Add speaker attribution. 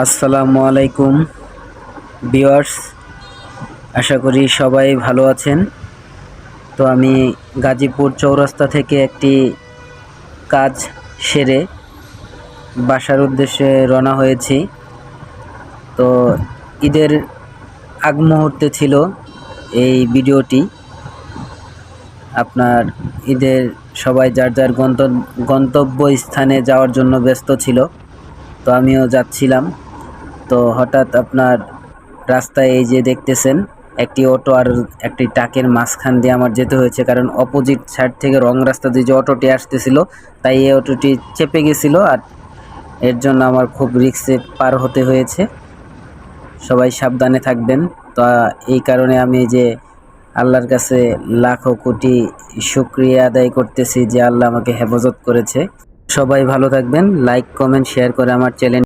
Speaker 1: আসসালামু আলাইকুম ভিউয়ার্স, আশা করি সবাই ভালো আছেন। তো আমি গাজীপুর চৌরাস্তা থেকে একটি কাজ সেরে বাসার উদ্দেশ্যে রওনা হয়েছি। তো ঈদের আগ মুহূর্তে ছিল এই ভিডিওটি। আপনার ঈদের সবাই যার যার গন্তব্য স্থানে যাওয়ার জন্য ব্যস্ত ছিল, তো আমিও যাচ্ছিলাম। তো হঠাৎ আপনার রাস্তায় এই যে দেখতেছেন, একটি অটো আর একটি ট্রাকের মাঝখান দিয়ে আমার যেতে হয়েছে, কারণ অপোজিট সাইড থেকে রং রাস্তা দিয়ে যে অটোটি আসতেছিল, তাই এই অটোটি চেপে গেছিল, আর এর জন্য আমার খুব রিস্কে পার হতে হয়েছে। সবাই সাবধানে থাকবেন। তো এই কারণে আমি যে আল্লাহর কাছে লাখো কোটি শুকরিয়া আদায় করতেছি যে আল্লাহ আমাকে হেফাজত করেছে। সবাই ভালো থাকবেন, লাইক কমেন্ট শেয়ার করে আমার চ্যানেল